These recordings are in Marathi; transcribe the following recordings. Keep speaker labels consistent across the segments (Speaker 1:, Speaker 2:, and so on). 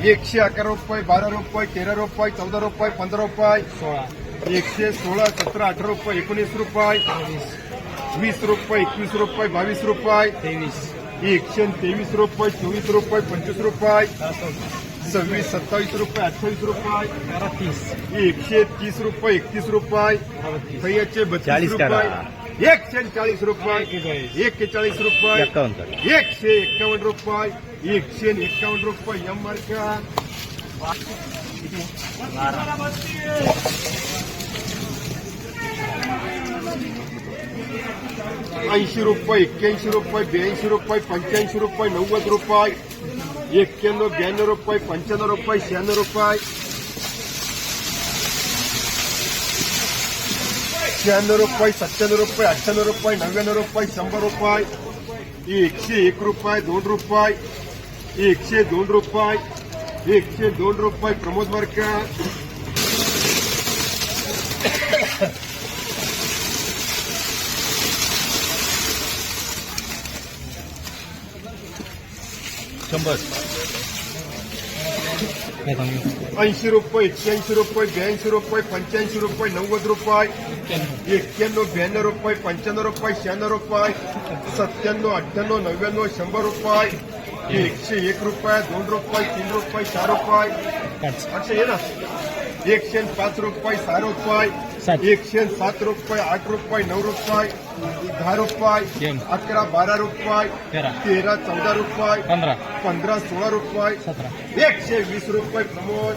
Speaker 1: 111 रुपये, 12 रुपये, 13 रुपये, 14 रुपये, 15 रुपये, 116, 17, 18 रुपये, 19 रुपये, 20 रुपये, 21 रुपये, 22 रुपये, 123 रुपये, 24 रुपये, 25 रुपये, 26, 27 रुपये, 28 रुपये, 130 रुपये, 31 रुपये, 42 रुपये, 140 रुपये, 41 रुपये, 151 रुपये, 151 रुपये, एम मार्का 80 रुपये, 81 रुपये, 82 रुपये, 85 रुपये, 90 रुपये, 91, 92 रुपये, 95 रुपये, 96 रुपये, 96 रुपये, 97 रुपये, 98 रुपये, 99 रुपये, 100 रुपये, 101 रुपये, 2 रुपये, 102 रुपये, 102 रुपये, प्रमोद मार्का 80 रुपये, 81 रुपये, 82 रुपये, 85 रुपये, 90 रुपये, 91, 92 रुपये, 95 रुपये, 96 रुपये, 97, 98, 99, 100 रुपये, 101 रुपये, 2 रुपये, 3 रुपये, 4 रुपये, 105 रुपये, 6 रुपये, 107 रुपये, 8 रुपये, 9 रुपये, 10 रुपये, 11, 12 रुपये, 13, 14 रुपये, 15, 16 रुपये, 120 रुपये, प्रमोद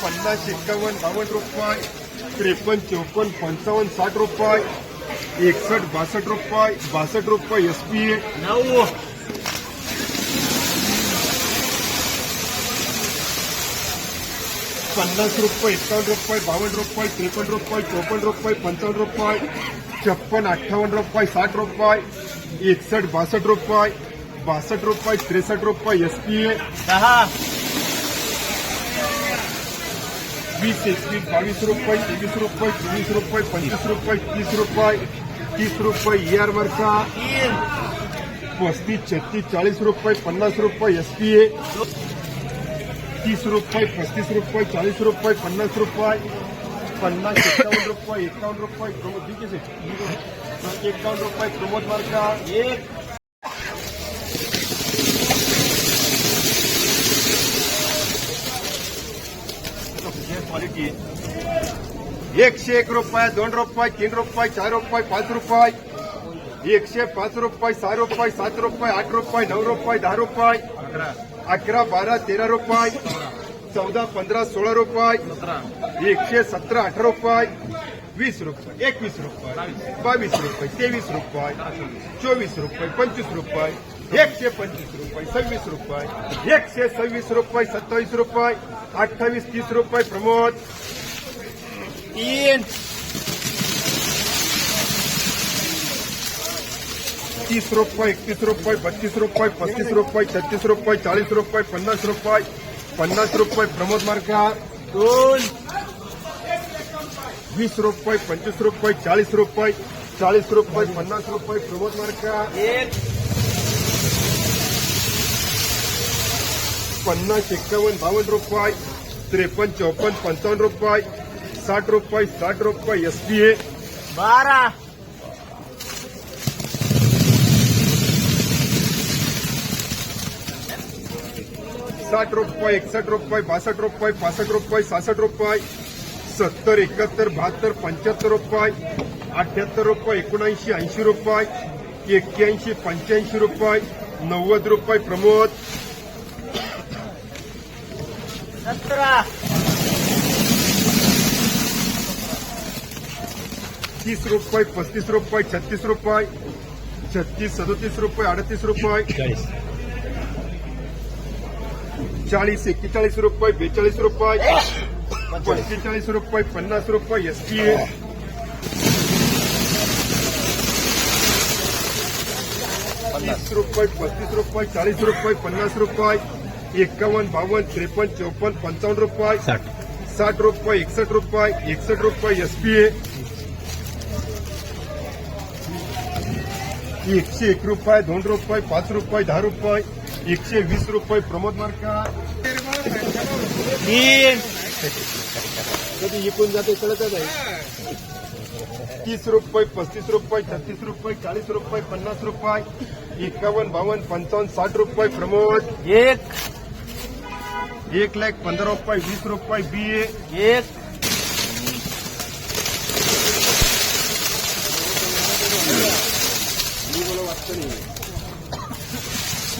Speaker 1: 50, 51, 52 रुपये, 53, 54, 55, 60 रुपये, 61, 62 रुपये, 62 रुपये, एसपीए 50 रुपये, 51 रुपये, 52 रुपये, 53 रुपये, 54 रुपये, 55 रुपये, 56, 58 रुपये, 60 रुपये, 61, 62 रुपये, 62 रुपये, 63 रुपये, एसपीए 20, 21, 22 रुपये, 23 रुपये, 24 रुपये, 25 रुपये, 30 रुपये, 30 रुपये, ER मार्का 35, 36, 40 रुपये, 50 रुपये, एसपीए 30 रुपये, 35 रुपये, 40 रुपये, 50 रुपये, 50, 51 रुपये, 51 रुपये, प्रमोद 51 रुपये, प्रमोद मार्का क्वालिटी 101 रुपये, 2 रुपये, 3 रुपये, 4 रुपये, 5 रुपये, 105 रुपये, 6 रुपये, 7 रुपये, 8 रुपये, 9 रुपये, 10 रुपये, 11, 12, 13 रुपये, 14, 15, 16 रुपये, 117, 18 रुपये, 20 रुपये, 21 रुपये, 22 रुपये, 23 रुपये, 24 रुपये, 25 रुपये, 125 रुपये, 26 रुपये, 126 रुपये, 27 रुपये, 28, 30 रुपये, प्रमोद 30 रुपये, 31 रुपये, 32 रुपये, 35 रुपये, 36 रुपये, 40 रुपये, 50 रुपये, 50 रुपये, प्रमोद मार्का 20 रुपये, 25 रुपये, 40 रुपये, 40 रुपये, 50 रुपये, प्रमोद मार्का 50, 51, 52 रुपये, 53, 54, 55 रुपये, 60 रुपये, 60 रुपये, एसपीए
Speaker 2: 12,
Speaker 1: 60 रुपये, 61 रुपये, 62 रुपये, 65 रुपये, 66 रुपये, 70, 71, 72, 75 रुपये, 78 रुपये, 79, 80 रुपये, 81, 85 रुपये, 90 रुपये, प्रमोद
Speaker 2: 17,
Speaker 1: 30 रुपये, 35 रुपये, 36 रुपये, 36, 37 रुपये, 38 रुपये, 40, 41 रुपये, 42 रुपये, 45 रुपये, 50 रुपये, एसपीए 30 रुपये, 35 रुपये, 40 रुपये, 50 रुपये, 51, 52, 53, 54, 55 रुपये, 60 रुपये, 61 रुपये, 61 रुपये, एसपीए 101 रुपये, 2 रुपये, 5 रुपये, 10 रुपये, 120 रुपये. प्रमोद मार्का
Speaker 2: 3
Speaker 1: कधी इकून जाते कळतच आहे. 30 रुपये, 35 रुपये, 36 रुपये, 40 रुपये, 50 रुपये, 51, 52, 55, 60 रुपये. प्रमोद
Speaker 2: 1
Speaker 1: 1,15,000 रुपये, 20 रुपये. BA
Speaker 2: 1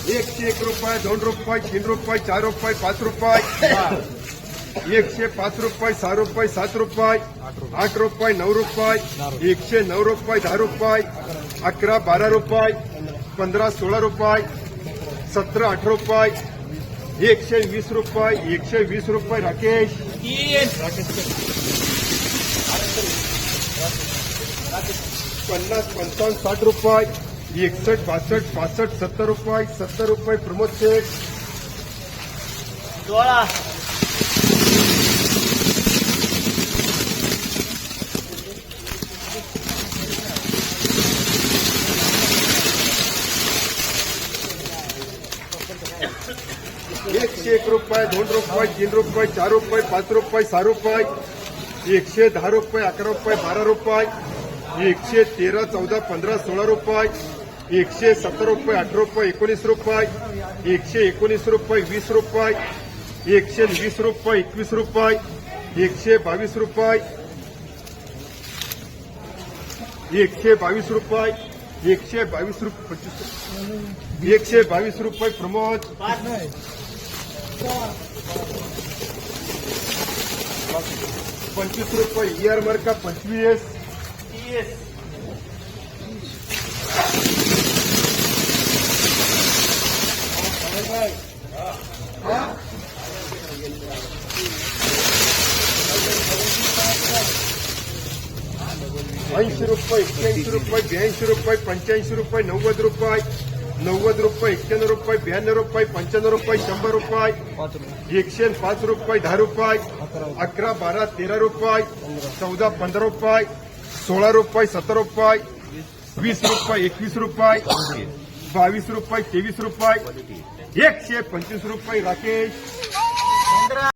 Speaker 1: 101 रुपये, 2 रुपये, 3 रुपये, 4 रुपये, 5 रुपये, 105 रुपये, 6 रुपये, 7 रुपये, 8 रुपये, 9 रुपये, 109 रुपये, 10 रुपये, 11, 12 रुपये, 15, 16 रुपये, 17, 18 रुपये, 120 रुपये, 120 रुपये. राकेश 50, 55, 60 रुपये, 61, 62, 65, 70 रुपये, 70 रुपये. प्रमोद शेठ
Speaker 2: 16
Speaker 1: 101 रुपये, 2 रुपये, 3 रुपये, 4 रुपये, 5 रुपये, 6 रुपये, 110 रुपये, 11 रुपये, 12 रुपये, 113, 14, 15, 16 रुपये, 117 रुपये, 18 रुपये, 19 रुपये, 119 रुपये, 20 रुपये, 120 रुपये, 21 रुपये, 122 रुपये, 122 रुपये, 122 रुपये, 122 रुपये. प्रमोद 25 रुपये. ER मार्का 25.
Speaker 2: 30
Speaker 1: 80 रुपये, 81 रुपये, 82 रुपये, 85 रुपये, 90 रुपये, 90 रुपये, 91 रुपये, 92 रुपये, 95 रुपये, 100 रुपये, 105 रुपये, 10 रुपये, 11, 12, 13 रुपये, 14, 15 रुपये, 16 रुपये, 17 रुपये, 20 रुपये, 21 रुपये, 22 रुपये, 23 रुपये, 125 रुपये. राकेश
Speaker 2: 15